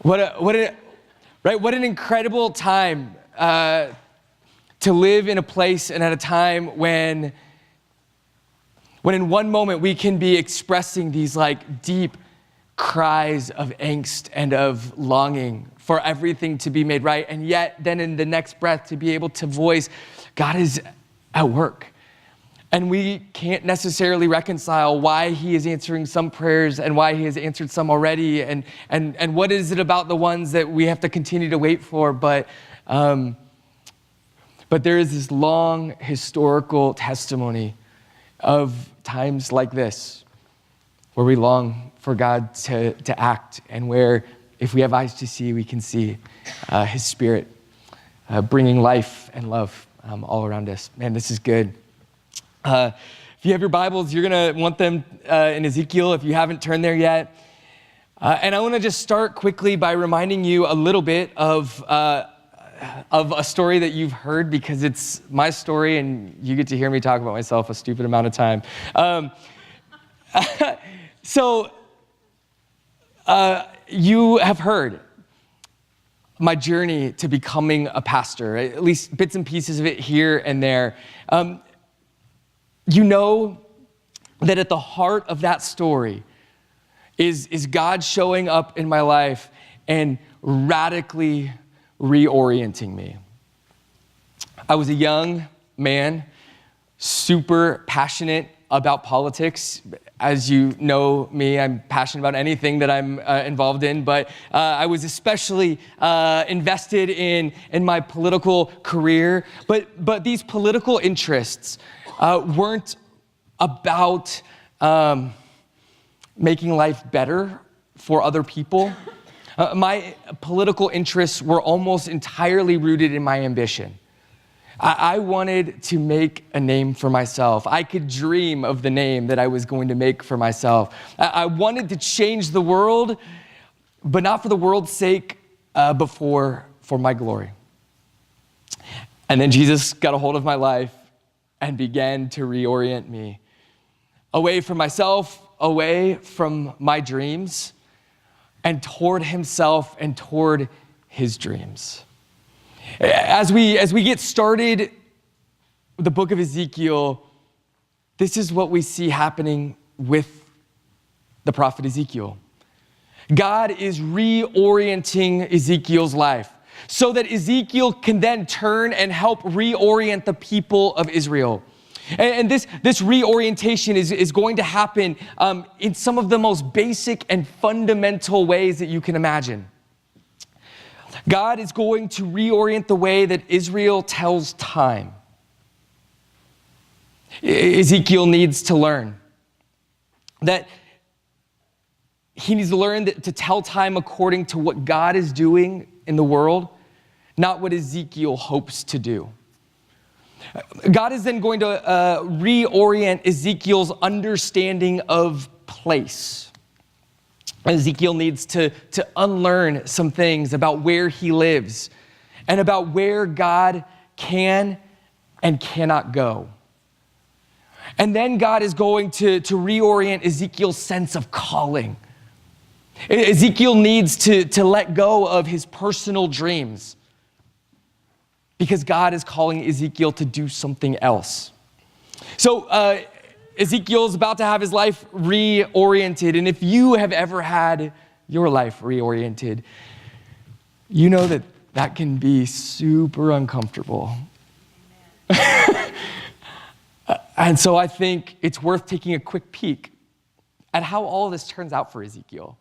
What an incredible time to live in a place and at a time when in one moment we can be expressing these like deep cries of angst and of longing for everything to be made right, and yet then in the next breath to be able to voice, God is at work. And we can't necessarily reconcile why he is answering some prayers and why he has answered some already, and what is it about the ones that we have to continue to wait for. But there is this long historical testimony of times like this where we long for God to act, and where if we have eyes to see, we can see his Spirit bringing life and love all around us. Man, this is good. If you have your Bibles, you're going to want them in Ezekiel if you haven't turned there yet. And I want to just start quickly by reminding you a little bit of a story that you've heard, because it's my story and you get to hear me talk about myself a stupid amount of time. So you have heard my journey to becoming a pastor, at least bits and pieces of it here and there. You know that at the heart of that story is God showing up in my life and radically reorienting me. I was a young man, super passionate about politics. As you know me, I'm passionate about anything that I'm involved in, but I was especially invested in my political career. But these political interests weren't about making life better for other people. My political interests were almost entirely rooted in my ambition. I wanted to make a name for myself. I could dream of the name that I was going to make for myself. I wanted to change the world, but not for the world's sake, but for my glory. And then Jesus got a hold of my life and began to reorient me away from myself, away from my dreams, and toward himself and toward his dreams. As we get started with the book of Ezekiel, this is what we see happening with the prophet Ezekiel. God is reorienting Ezekiel's life so that Ezekiel can then turn and help reorient the people of Israel. And this reorientation is going to happen in some of the most basic and fundamental ways that you can imagine. God is going to reorient the way that Israel tells time. Ezekiel needs to learn that he needs to learn to tell time according to what God is doing in the world, not what Ezekiel hopes to do. God is then going to reorient Ezekiel's understanding of place. Ezekiel needs to unlearn some things about where he lives and about where God can and cannot go. And then God is going to reorient Ezekiel's sense of calling. Ezekiel needs to let go of his personal dreams, because God is calling Ezekiel to do something else. So Ezekiel is about to have his life reoriented. And if you have ever had your life reoriented, you know that can be super uncomfortable. And so I think it's worth taking a quick peek at how all of this turns out for Ezekiel.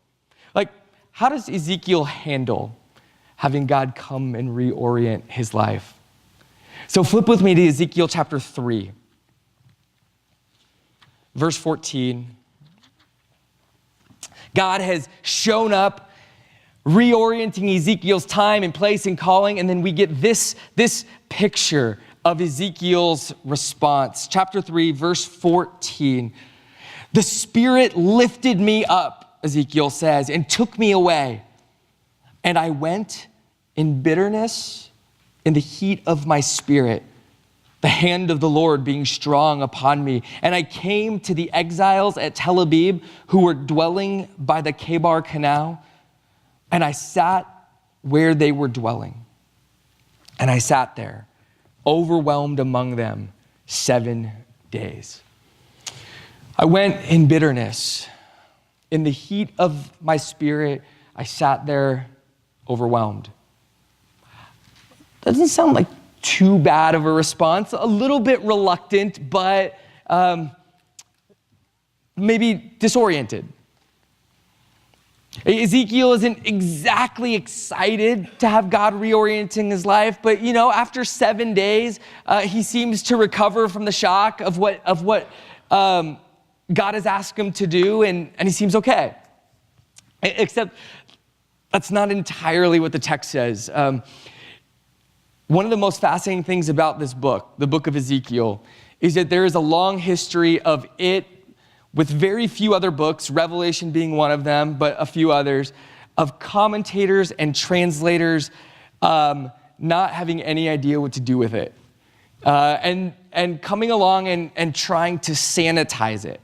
Like, how does Ezekiel handle having God come and reorient his life? So flip with me to Ezekiel chapter 3. Verse 14, God has shown up, reorienting Ezekiel's time and place and calling, and then we get this picture of Ezekiel's response. Chapter 3, verse 14. The Spirit lifted me up, Ezekiel says, and took me away. And I went in bitterness in the heat of my spirit, the hand of the Lord being strong upon me. And I came to the exiles at Tel Abib who were dwelling by the Kebar Canal. And I sat where they were dwelling. And I sat there, overwhelmed among them 7 days. I went in bitterness. In the heat of my spirit, I sat there overwhelmed. Doesn't sound like too bad of a response. A little bit reluctant, but maybe disoriented. Ezekiel isn't exactly excited to have God reorienting his life, but after 7 days, he seems to recover from the shock of what God has asked him to do, and he seems okay. Except that's not entirely what the text says. One of the most fascinating things about this book, the book of Ezekiel, is that there is a long history of it with very few other books, Revelation being one of them, but a few others, of commentators and translators not having any idea what to do with it. And coming along and trying to sanitize it,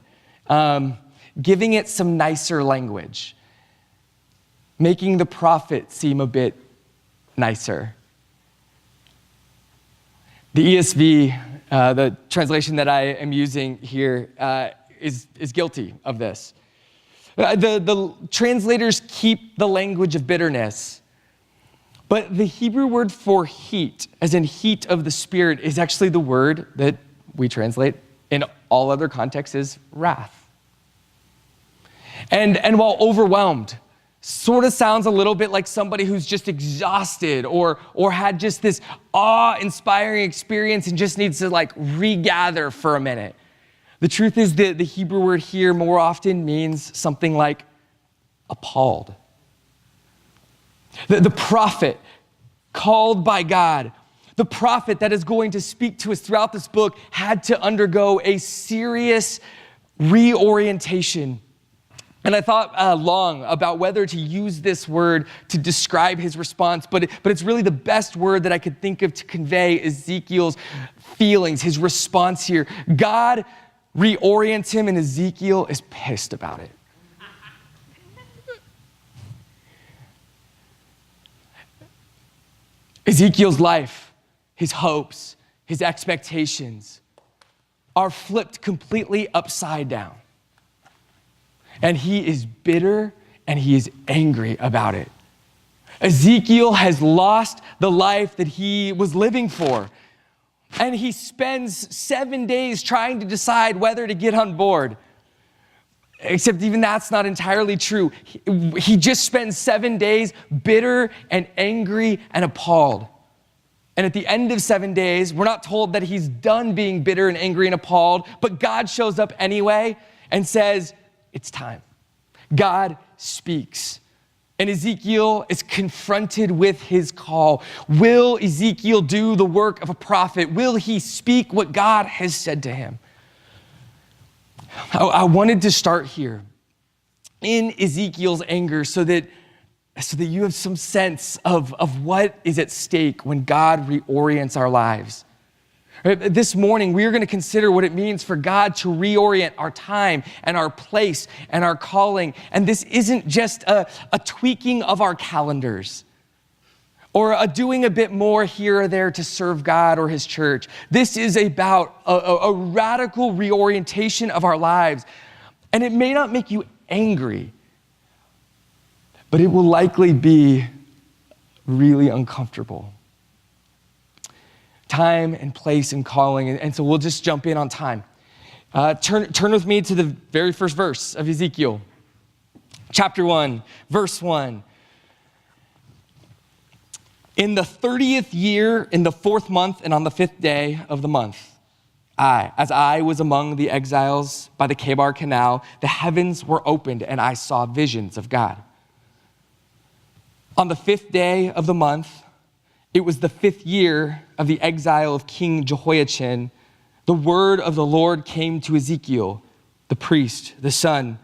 giving it some nicer language, making the prophet seem a bit nicer. The ESV, the translation that I am using here, is guilty of this. The translators keep the language of bitterness, but the Hebrew word for heat, as in heat of the Spirit, is actually the word that we translate in all other contexts as wrath. And while overwhelmed sort of sounds a little bit like somebody who's just exhausted or had just this awe-inspiring experience and just needs to regather for a minute. The truth is that the Hebrew word here more often means something like appalled. The prophet called by God, the prophet that is going to speak to us throughout this book, had to undergo a serious reorientation. And I thought long about whether to use this word to describe his response, but it's really the best word that I could think of to convey Ezekiel's feelings, his response here. God reorients him, and Ezekiel is pissed about it. Ezekiel's life, his hopes, his expectations are flipped completely upside down. And he is bitter and he is angry about it. Ezekiel has lost the life that he was living for. And he spends 7 days trying to decide whether to get on board. Except even that's not entirely true. He just spends 7 days bitter and angry and appalled. And at the end of 7 days, we're not told that he's done being bitter and angry and appalled, but God shows up anyway and says, it's time. God speaks. And Ezekiel is confronted with his call. Will Ezekiel do the work of a prophet? Will he speak what God has said to him? I wanted to start here in Ezekiel's anger so that you have some sense of what is at stake when God reorients our lives. This morning, we are going to consider what it means for God to reorient our time and our place and our calling. And this isn't just a tweaking of our calendars or a doing a bit more here or there to serve God or his church. This is about a radical reorientation of our lives. And it may not make you angry, but it will likely be really uncomfortable. Time and place and calling. And so we'll just jump in on time. Turn with me to the very first verse of Ezekiel. Chapter 1, verse 1. In the 30th year, in the 4th month, and on the 5th day of the month, as I was among the exiles by the Kebar Canal, the heavens were opened and I saw visions of God. On the 5th day of the month, it was the 5th year of the exile of King Jehoiachin. The word of the Lord came to Ezekiel, the priest, the son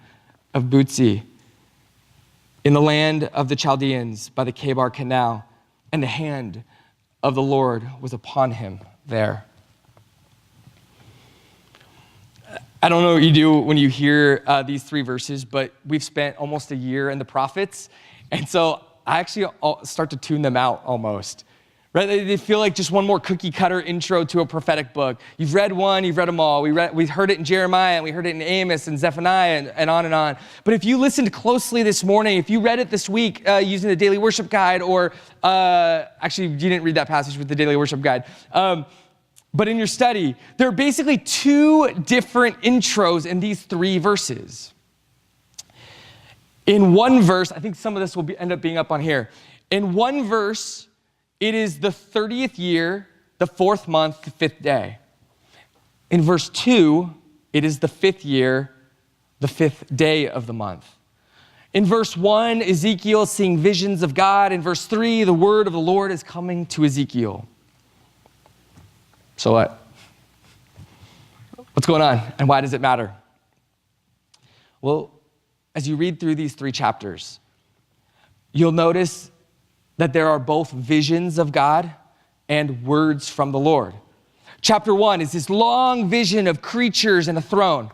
of Buzi, in the land of the Chaldeans by the Kebar Canal, and the hand of the Lord was upon him there. I don't know what you do when you hear these 3 verses, but we've spent almost a year in the prophets, and so I actually start to tune them out almost. Right? They feel like just one more cookie cutter intro to a prophetic book. You've read one, you've read them all. We heard it in Jeremiah, and we heard it in Amos and Zephaniah, and on and on. But if you listened closely this morning, if you read it this week using the Daily Worship Guide, or actually you didn't read that passage with the Daily Worship Guide, but in your study, there are basically two different intros in these three verses. In one verse, I think some of this will end up being up on here. In one verse, it is the 30th year, the 4th month, the 5th day. In verse 2, it is the 5th year, the 5th day of the month. In verse 1, Ezekiel is seeing visions of God. In verse 3, the word of the Lord is coming to Ezekiel. So what? What's going on, and why does it matter? Well, as you read through these three chapters, you'll notice that there are both visions of God and words from the Lord. Chapter 1 is this long vision of creatures and a throne.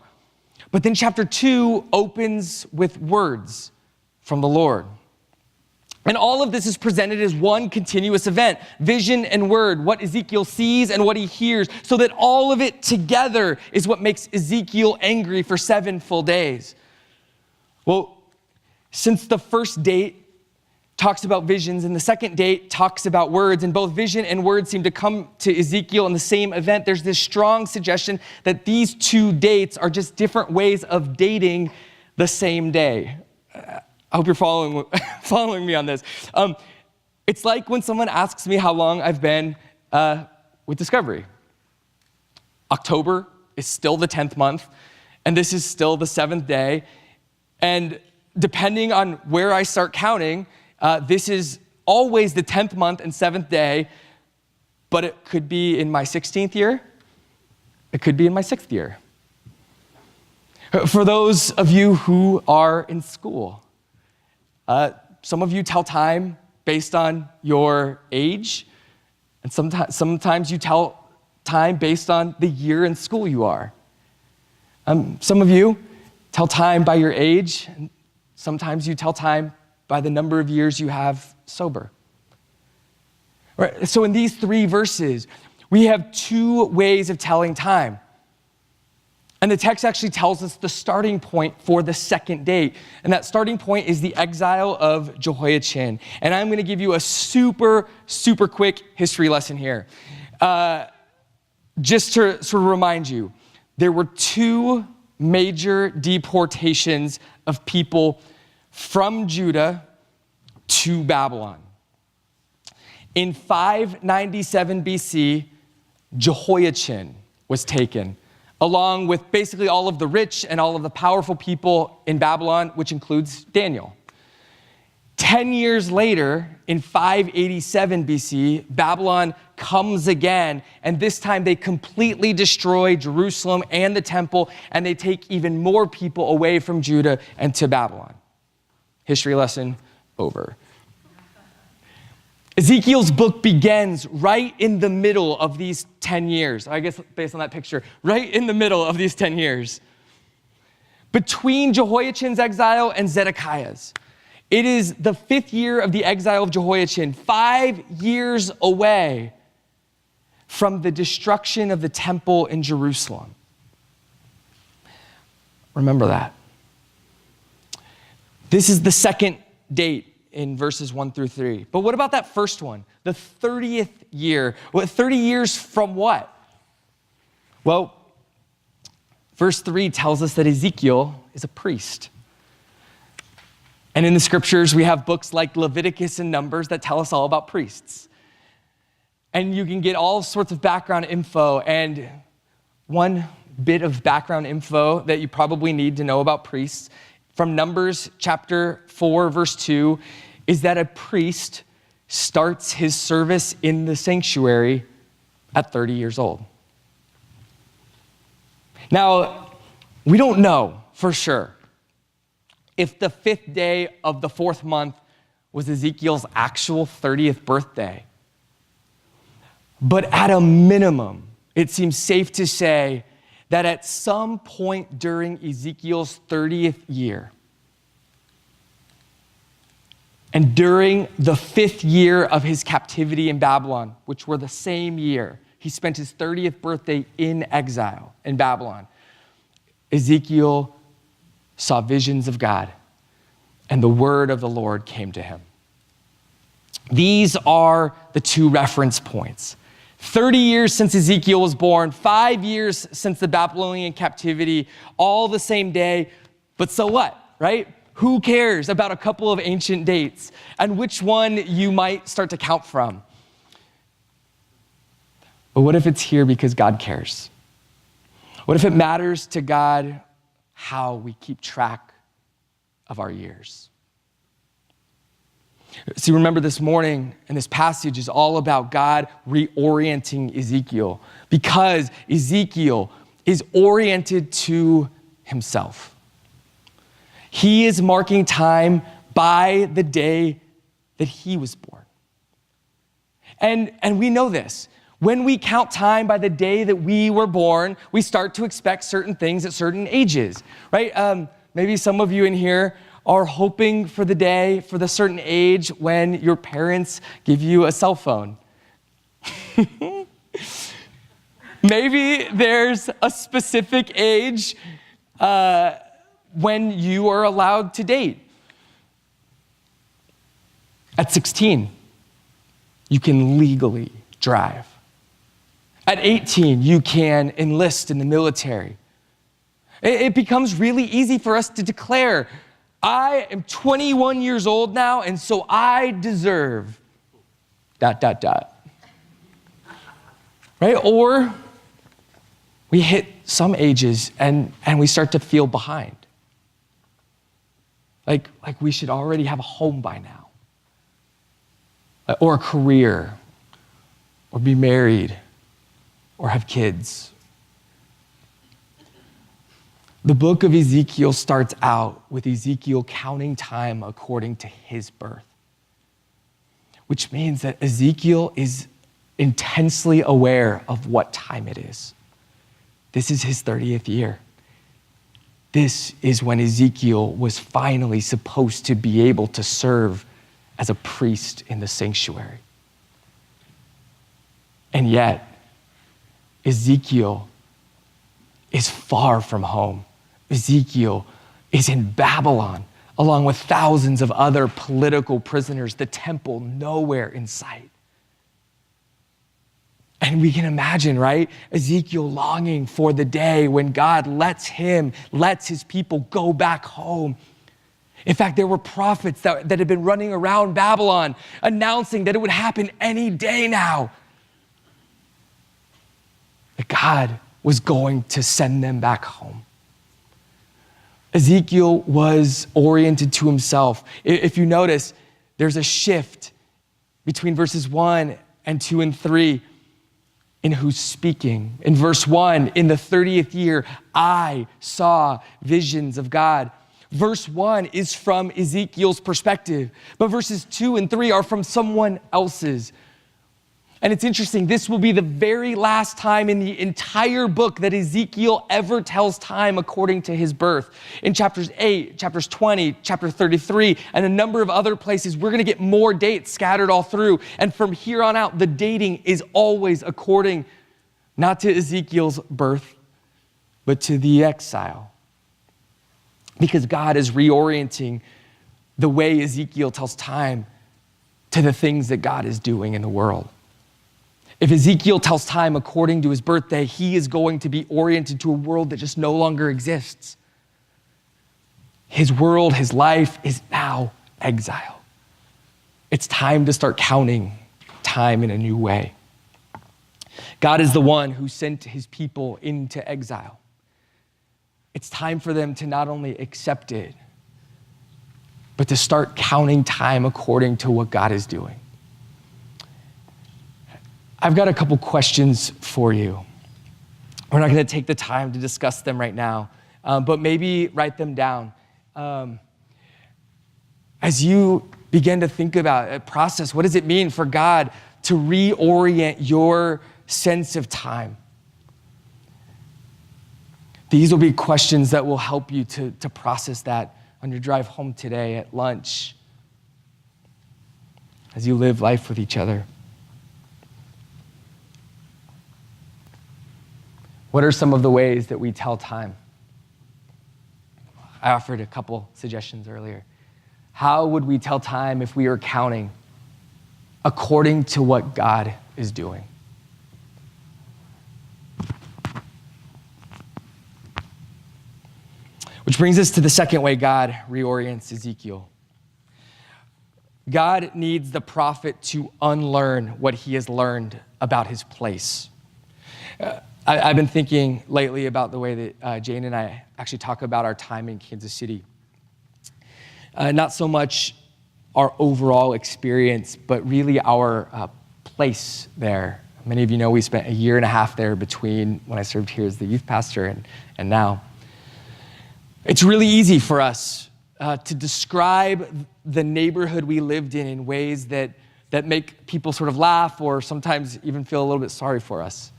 But then chapter 2 opens with words from the Lord. And all of this is presented as one continuous event, vision and word, what Ezekiel sees and what he hears, so that all of it together is what makes Ezekiel angry for 7 full days. Well, since the first date talks about visions, and the second date talks about words, and both vision and word seem to come to Ezekiel in the same event, there's this strong suggestion that these two dates are just different ways of dating the same day. I hope you're following me on this. It's like when someone asks me how long I've been with Discovery. October is still the 10th month, and this is still the 7th day, and depending on where I start counting, this is always the 10th month and 7th day, but it could be in my 16th year. It could be in my 6th year. For those of you who are in school, some of you tell time based on your age, and sometimes you tell time based on the year in school you are. Some of you tell time by your age, and sometimes you tell time by the number of years you have sober. Right? So in these three verses, we have two ways of telling time. And the text actually tells us the starting point for the second date. And that starting point is the exile of Jehoiachin. And I'm going to give you a super, super quick history lesson here. Just to sort of remind you, there were two major deportations of people from Judah to Babylon. In 597 BC, Jehoiachin was taken, along with basically all of the rich and all of the powerful people in Babylon, which includes Daniel. 10 years later, in 587 BC, Babylon comes again, and this time they completely destroy Jerusalem and the temple, and they take even more people away from Judah and to Babylon. History lesson over. Ezekiel's book begins right in the middle of these 10 years. I guess based on that picture, right in the middle of these 10 years. Between Jehoiachin's exile and Zedekiah's. It is the 5th year of the exile of Jehoiachin, 5 years away from the destruction of the temple in Jerusalem. Remember that. This is the second date in verses 1 through 3. But what about that first one? The 30th year. What, 30 years from what? Well, verse 3 tells us that Ezekiel is a priest. And in the scriptures, we have books like Leviticus and Numbers that tell us all about priests. And you can get all sorts of background info. And one bit of background info that you probably need to know about priests from Numbers chapter 4, verse 2, is that a priest starts his service in the sanctuary at 30 years old. Now, we don't know for sure if the 5th day of the 4th month was Ezekiel's actual 30th birthday. But at a minimum, it seems safe to say that at some point during Ezekiel's 30th year, And during the 5th year of his captivity in Babylon, which were the same year, he spent his 30th birthday in exile in Babylon. Ezekiel saw visions of God, and the word of the Lord came to him. These are the 2 reference points. 30 years since Ezekiel was born, 5 years since the Babylonian captivity, all the same day. But so what, right? Who cares about a couple of ancient dates and which one you might start to count from? But what if it's here because God cares? What if it matters to God how we keep track of our years? See, remember this morning, and this passage is all about God reorienting Ezekiel, because Ezekiel is oriented to himself. He is marking time by the day that he was born. And we know this. When we count time by the day that we were born, we start to expect certain things at certain ages, right? Maybe some of you in here are hoping for the day, for the certain age when your parents give you a cell phone. Maybe there's a specific age when you are allowed to date. At 16, you can legally drive. At 18, you can enlist in the military. It becomes really easy for us to declare, I am 21 years old now, and so I deserve ... Right? Or we hit some ages and we start to feel behind. Like we should already have a home by now, or a career, or be married, or have kids. The book of Ezekiel starts out with Ezekiel counting time according to his birth, which means that Ezekiel is intensely aware of what time it is. This is his 30th year. This is when Ezekiel was finally supposed to be able to serve as a priest in the sanctuary. And yet, Ezekiel is far from home. Ezekiel is in Babylon, along with thousands of other political prisoners, the temple nowhere in sight. And we can imagine, right? Ezekiel longing for the day when God lets his people go back home. In fact, there were prophets that had been running around Babylon announcing that it would happen any day now. That God was going to send them back home. Ezekiel was oriented to himself. If you notice, there's a shift between verses 1 and 2 and 3 in who's speaking. In verse 1, in the 30th year, I saw visions of God. Verse 1 is from Ezekiel's perspective, but verses 2 and 3 are from someone else's. And it's interesting, this will be the very last time in the entire book that Ezekiel ever tells time according to his birth. In chapters 8, chapters 20, chapter 33, and a number of other places, we're gonna get more dates scattered all through. And from here on out, the dating is always according, not to Ezekiel's birth, but to the exile. Because God is reorienting the way Ezekiel tells time to the things that God is doing in the world. If Ezekiel tells time according to his birthday, he is going to be oriented to a world that just no longer exists. His world, his life is now exile. It's time to start counting time in a new way. God is the one who sent his people into exile. It's time for them to not only accept it, but to start counting time according to what God is doing. I've got a couple questions for you. We're not gonna take the time to discuss them right now, but maybe write them down. As you begin to think about a process, what does it mean for God to reorient your sense of time? These will be questions that will help you to process that on your drive home today, at lunch, as you live life with each other? What are some of the ways that we tell time? I offered a couple suggestions earlier. How would we tell time if we were counting according to what God is doing? Which brings us to the second way God reorients Ezekiel. God needs the prophet to unlearn what he has learned about his place. I've been thinking lately about the way that Jane and I actually talk about our time in Kansas City. Not so much our overall experience, but really our place there. Many of you know we spent a year and a half there between when I served here as the youth pastor and now. It's really easy for us to describe the neighborhood we lived in ways that make people sort of laugh or sometimes even feel a little bit sorry for us.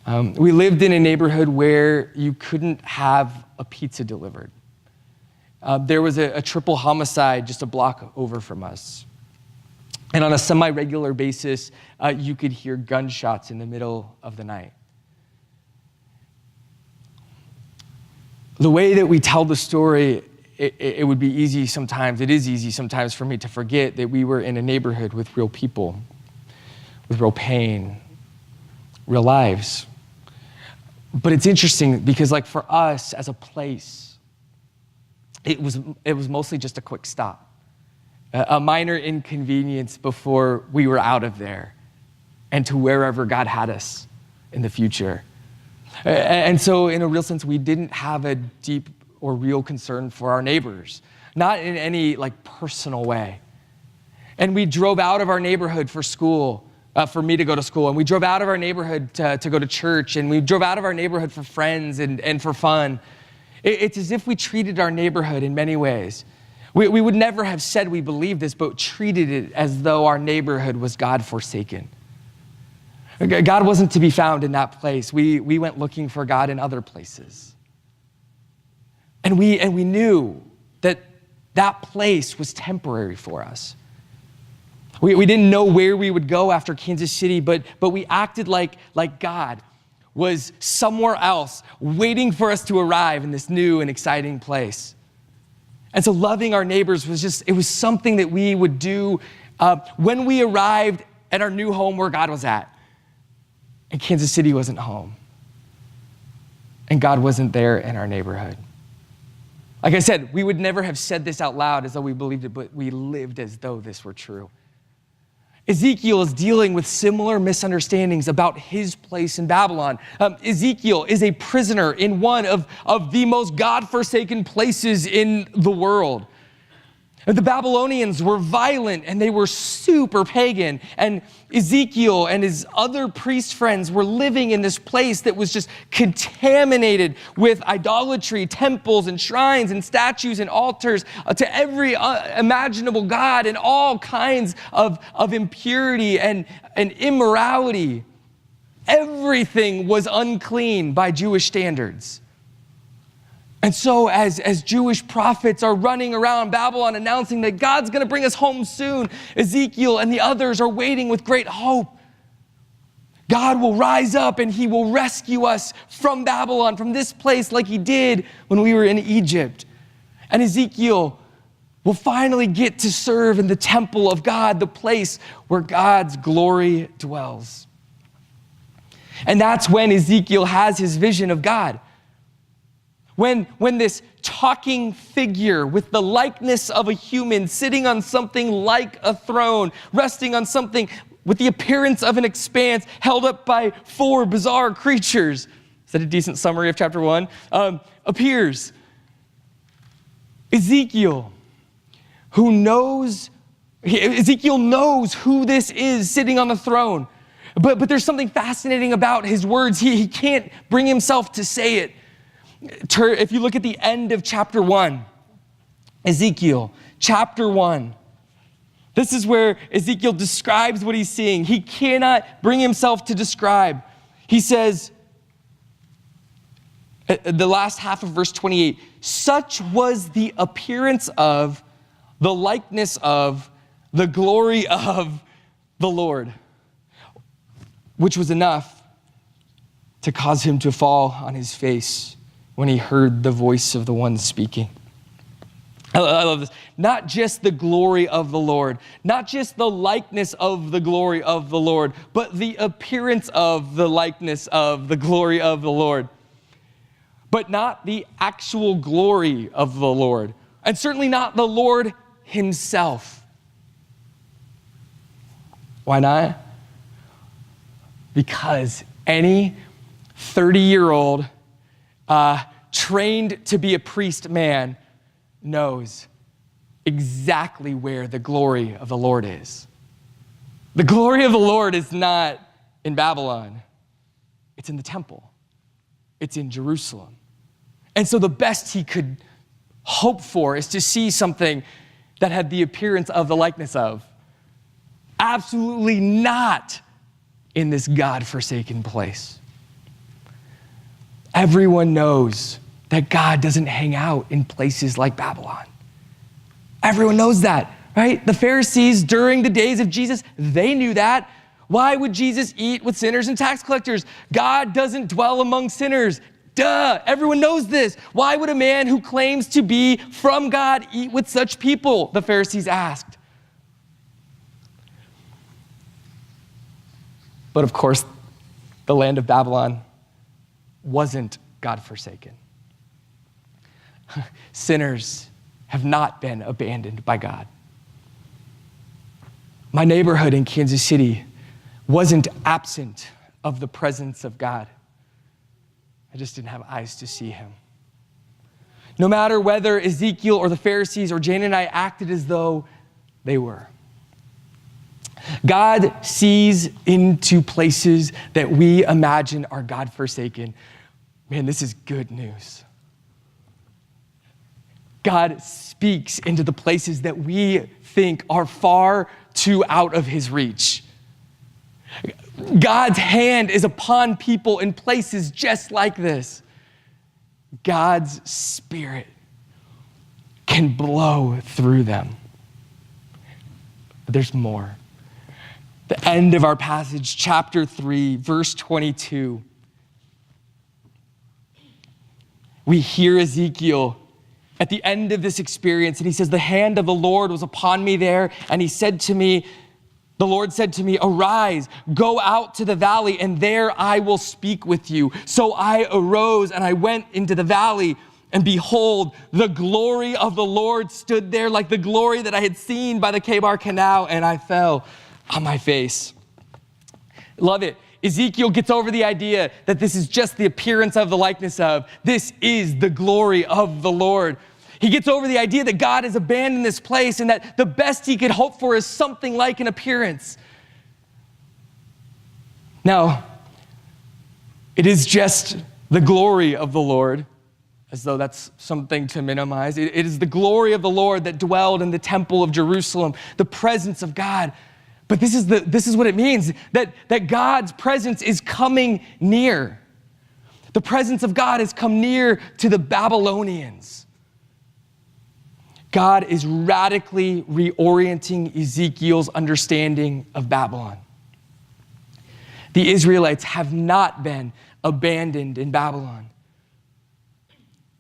We lived in a neighborhood where you couldn't have a pizza delivered. There was a triple homicide just a block over from us. And on a semi-regular basis, you could hear gunshots in the middle of the night. The way that we tell the story, it would be easy sometimes, it is easy sometimes for me to forget that we were in a neighborhood with real people, with real pain, real lives. But it's interesting because like for us as a place, it was mostly just a quick stop, a minor inconvenience before we were out of there and to wherever God had us in the future. And so in a real sense, we didn't have a deep or real concern for our neighbors, not in any like personal way. And we drove out of our neighborhood for school, for me to go to school. And we drove out of our neighborhood to go to church. And we drove out of our neighborhood for friends and for fun. It's as if we treated our neighborhood in many ways. We would never have said we believed this, but treated it as though our neighborhood was God-forsaken. God wasn't to be found in that place. We went looking for God in other places. And we knew that that place was temporary for us. We didn't know where we would go after Kansas City, but we acted like God was somewhere else waiting for us to arrive in this new and exciting place. And so loving our neighbors it was something that we would do when we arrived at our new home where God was at. And Kansas City wasn't home. And God wasn't there in our neighborhood. Like I said, we would never have said this out loud as though we believed it, but we lived as though this were true. Ezekiel is dealing with similar misunderstandings about his place in Babylon. Ezekiel is a prisoner in one of the most God-forsaken places in the world. The Babylonians were violent and they were super pagan. And Ezekiel and his other priest friends were living in this place that was just contaminated with idolatry, temples and shrines and statues and altars to every imaginable god and all kinds of impurity and immorality. Everything was unclean by Jewish standards. And so as Jewish prophets are running around Babylon announcing that God's going to bring us home soon, Ezekiel and the others are waiting with great hope. God will rise up and he will rescue us from Babylon, from this place like he did when we were in Egypt. And Ezekiel will finally get to serve in the temple of God, the place where God's glory dwells. And that's when Ezekiel has his vision of God. When this talking figure with the likeness of a human sitting on something like a throne, resting on something with the appearance of an expanse held up by four bizarre creatures, is that a decent summary of chapter 1? Appears. Ezekiel knows who this is sitting on the throne. But there's something fascinating about his words. He can't bring himself to say it. If you look at the end of chapter 1, Ezekiel, chapter 1, this is where Ezekiel describes what he's seeing. He cannot bring himself to describe. He says, the last half of verse 28, such was the appearance of, the likeness of, the glory of the Lord, which was enough to cause him to fall on his face when he heard the voice of the one speaking. I love this. Not just the glory of the Lord, not just the likeness of the glory of the Lord, but the appearance of the likeness of the glory of the Lord. But not the actual glory of the Lord, and certainly not the Lord himself. Why not? Because any 30-year-old trained to be a priest man knows exactly where the glory of the Lord is. The glory of the Lord is not in Babylon. It's in the temple. It's in Jerusalem. And so the best he could hope for is to see something that had the appearance of the likeness of. Absolutely not in this God-forsaken place. Everyone knows that God doesn't hang out in places like Babylon. Everyone knows that, right? The Pharisees during the days of Jesus, they knew that. Why would Jesus eat with sinners and tax collectors? God doesn't dwell among sinners. Duh, everyone knows this. Why would a man who claims to be from God eat with such people? The Pharisees asked. But of course, the land of Babylon wasn't God-forsaken. Sinners have not been abandoned by God. My neighborhood in Kansas City wasn't absent of the presence of God. I just didn't have eyes to see him. No matter whether Ezekiel or the Pharisees or Jane and I acted as though they were. God sees into places that we imagine are God-forsaken. Man, this is good news. God speaks into the places that we think are far too out of his reach. God's hand is upon people in places just like this. God's Spirit can blow through them. But there's more. The end of our passage, chapter 3, verse 22. We hear Ezekiel at the end of this experience, and he says, the hand of the Lord was upon me there, and he said to me, the Lord said to me, arise, go out to the valley, and there I will speak with you. So I arose, and I went into the valley, and behold, the glory of the Lord stood there like the glory that I had seen by the Kebar Canal, and I fell on my face. Love it. Ezekiel gets over the idea that this is just the appearance of the likeness of. This is the glory of the Lord. He gets over the idea that God has abandoned this place and that the best he could hope for is something like an appearance. Now, it is just the glory of the Lord, as though that's something to minimize. It is the glory of the Lord that dwelled in the temple of Jerusalem, the presence of God. But this is what it means, that God's presence is coming near. The presence of God has come near to the Babylonians. God is radically reorienting Ezekiel's understanding of Babylon. The Israelites have not been abandoned in Babylon.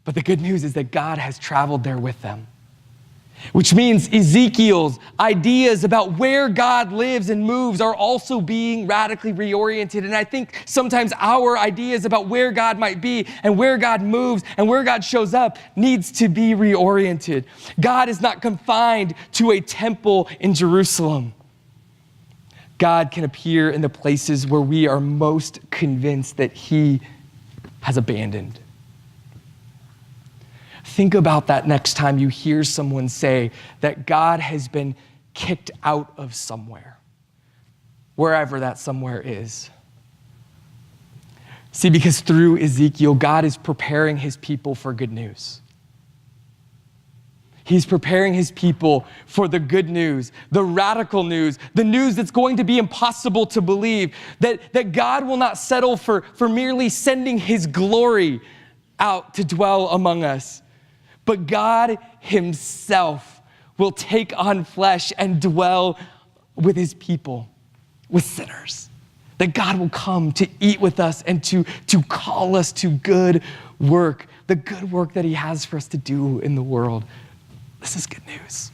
But the good news is that God has traveled there with them. Which means Ezekiel's ideas about where God lives and moves are also being radically reoriented. And I think sometimes our ideas about where God might be and where God moves and where God shows up needs to be reoriented. God is not confined to a temple in Jerusalem. God can appear in the places where we are most convinced that he has abandoned. Think about that next time you hear someone say that God has been kicked out of somewhere, wherever that somewhere is. See, because through Ezekiel, God is preparing his people for good news. He's preparing his people for the good news, the radical news, the news that's going to be impossible to believe, that God will not settle for merely sending his glory out to dwell among us. But God himself will take on flesh and dwell with his people, with sinners. That God will come to eat with us and to call us to good work, the good work that he has for us to do in the world. This is good news.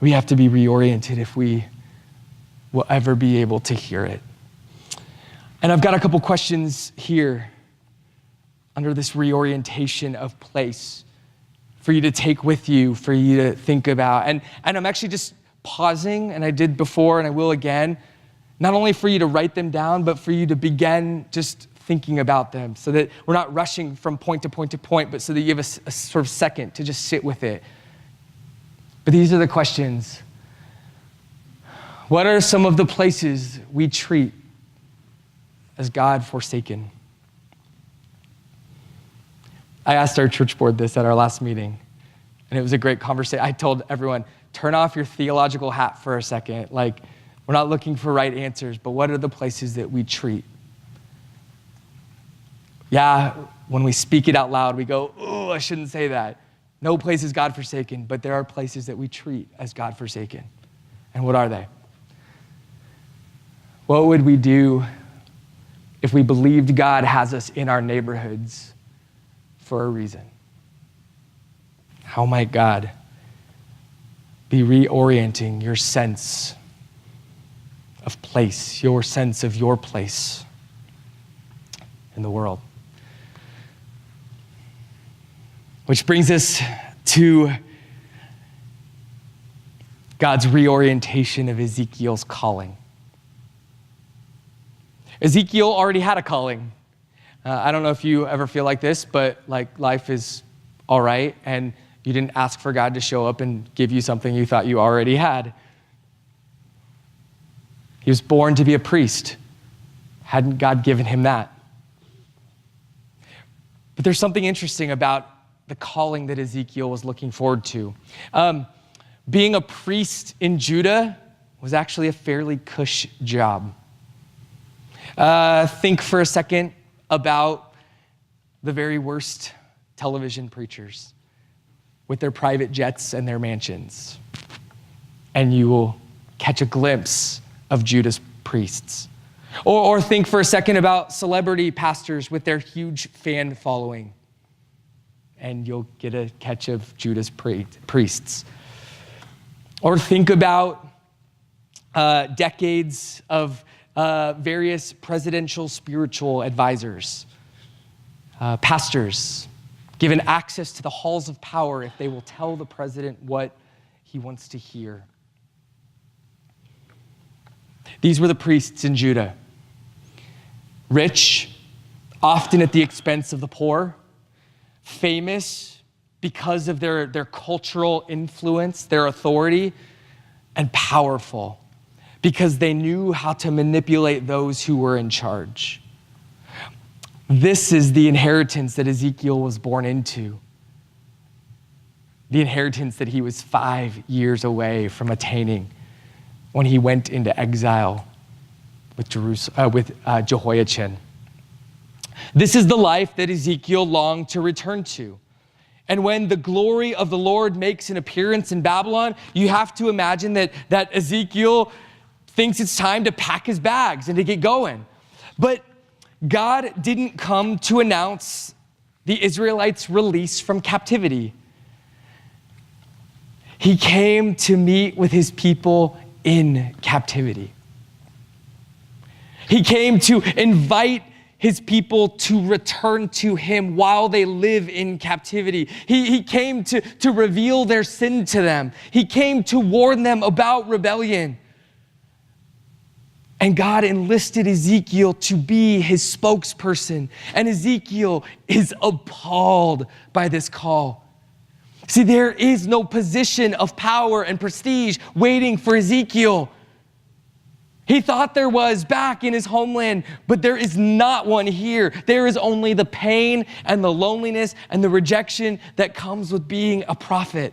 We have to be reoriented if we will ever be able to hear it. And I've got a couple questions here under this reorientation of place for you to take with you, for you to think about. And I'm actually just pausing, and I did before, and I will again, not only for you to write them down, but for you to begin just thinking about them so that we're not rushing from point to point to point, but so that you have a sort of second to just sit with it. But these are the questions. What are some of the places we treat as God forsaken? I asked our church board this at our last meeting, and it was a great conversation. I told everyone, turn off your theological hat for a second. Like, we're not looking for right answers, but what are the places that we treat? Yeah, when we speak it out loud, we go, oh, I shouldn't say that. No place is God forsaken, but there are places that we treat as God forsaken. And what are they? What would we do if we believed God has us in our neighborhoods for a reason? How might God be reorienting your sense of place, your sense of your place in the world? Which brings us to God's reorientation of Ezekiel's calling. Ezekiel already had a calling. I don't know if you ever feel like this, but like life is all right, and you didn't ask for God to show up and give you something you thought you already had. He was born to be a priest. Hadn't God given him that? But there's something interesting about the calling that Ezekiel was looking forward to. Being a priest in Judah was actually a fairly cush job. Think for a second about the very worst television preachers with their private jets and their mansions. And you will catch a glimpse of Judah's priests. Or think for a second about celebrity pastors with their huge fan following. And you'll get a catch of Judah's priests. Or think about decades of various presidential spiritual advisors, pastors, given access to the halls of power if they will tell the president what he wants to hear. These were the priests in Judah. Rich, often at the expense of the poor. Famous because of their cultural influence, their authority, and powerful because they knew how to manipulate those who were in charge. This is the inheritance that Ezekiel was born into. The inheritance that he was 5 years away from attaining when he went into exile with Jehoiachin. This is the life that Ezekiel longed to return to. And when the glory of the Lord makes an appearance in Babylon, you have to imagine that Ezekiel thinks it's time to pack his bags and to get going. But God didn't come to announce the Israelites' release from captivity. He came to meet with his people in captivity. He came to invite his people to return to him while they live in captivity. He came to reveal their sin to them. He came to warn them about rebellion. And God enlisted Ezekiel to be his spokesperson. And Ezekiel is appalled by this call. See, there is no position of power and prestige waiting for Ezekiel. He thought there was back in his homeland, but there is not one here. There is only the pain and the loneliness and the rejection that comes with being a prophet.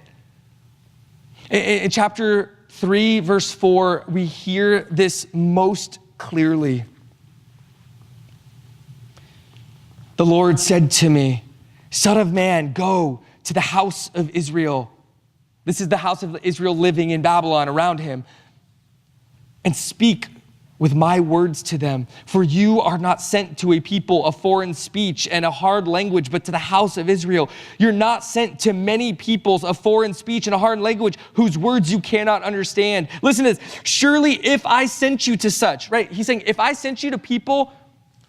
In chapter 3, verse 4, we hear this most clearly. The Lord said to me, Son of man, go to the house of Israel. This is the house of Israel living in Babylon around him. And speak with my words to them. For you are not sent to a people of foreign speech and a hard language, but to the house of Israel. You're not sent to many peoples of foreign speech and a hard language whose words you cannot understand. Listen to this. Surely if I sent you to such, right? He's saying, if I sent you to people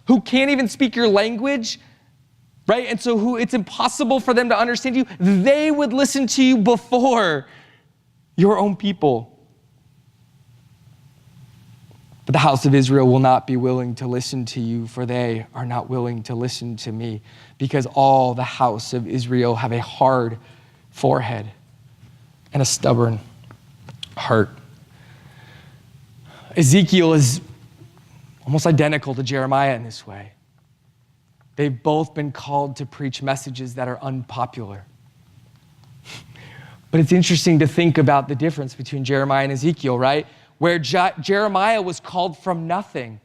who can't even speak your language, right? And so who it's impossible for them to understand you, they would listen to you before your own people. But the house of Israel will not be willing to listen to you, for they are not willing to listen to me, because all the house of Israel have a hard forehead and a stubborn heart. Ezekiel is almost identical to Jeremiah in this way. They've both been called to preach messages that are unpopular. But it's interesting to think about the difference between Jeremiah and Ezekiel, right? Where Jeremiah was called from nothing,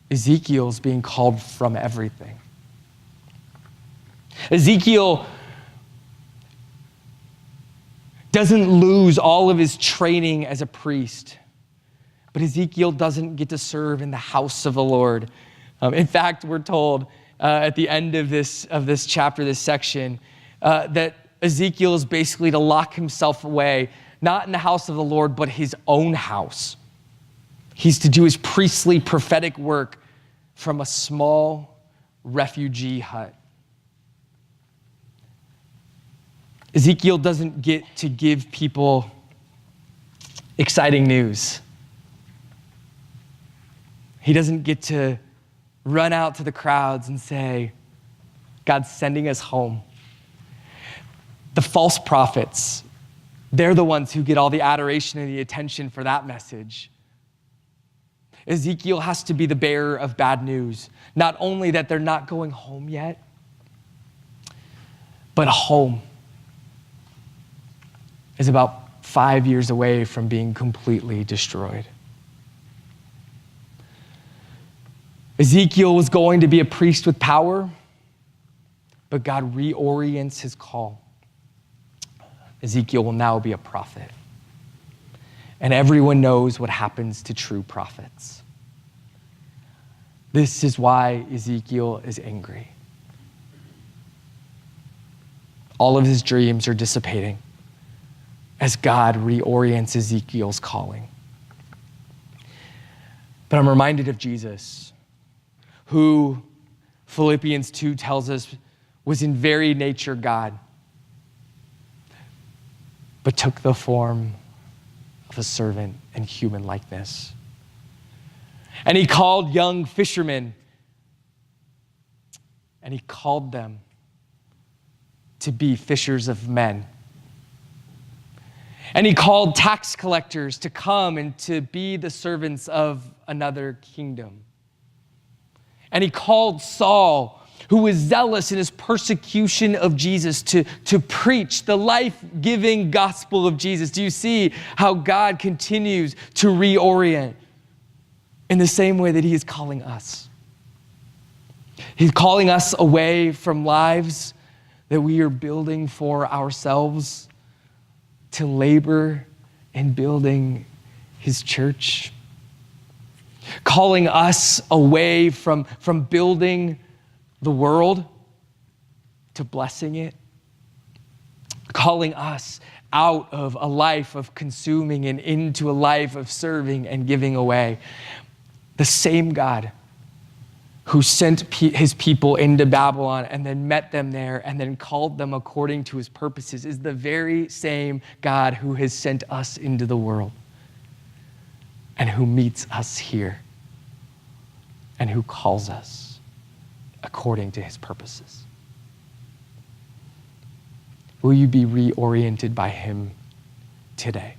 Ezekiel's being called from everything. Ezekiel doesn't lose all of his training as a priest, but Ezekiel doesn't get to serve in the house of the Lord. In fact, we're told at the end of this chapter, this section, that Ezekiel is basically to lock himself away, not in the house of the Lord, but his own house. He's to do his priestly prophetic work from a small refugee hut. Ezekiel doesn't get to give people exciting news. He doesn't get to run out to the crowds and say, God's sending us home. The false prophets, they're the ones who get all the adoration and the attention for that message. Ezekiel has to be the bearer of bad news. Not only that they're not going home yet, but home is about 5 years away from being completely destroyed. Ezekiel was going to be a priest with power, but God reorients his call. Ezekiel will now be a prophet. And everyone knows what happens to true prophets. This is why Ezekiel is angry. All of his dreams are dissipating as God reorients Ezekiel's calling. But I'm reminded of Jesus, who Philippians 2 tells us was in very nature God, but took the form of a servant in human likeness. And he called young fishermen, and he called them to be fishers of men. And he called tax collectors to come and to be the servants of another kingdom. And he called Saul, who was zealous in his persecution of Jesus, to preach the life-giving gospel of Jesus. Do you see how God continues to reorient in the same way that he is calling us? He's calling us away from lives that we are building for ourselves to labor in building his church. Calling us away from building the world to blessing it. Calling us out of a life of consuming and into a life of serving and giving away. The same God who sent his people into Babylon and then met them there and then called them according to his purposes is the very same God who has sent us into the world and who meets us here and who calls us according to his purposes. Will you be reoriented by him today?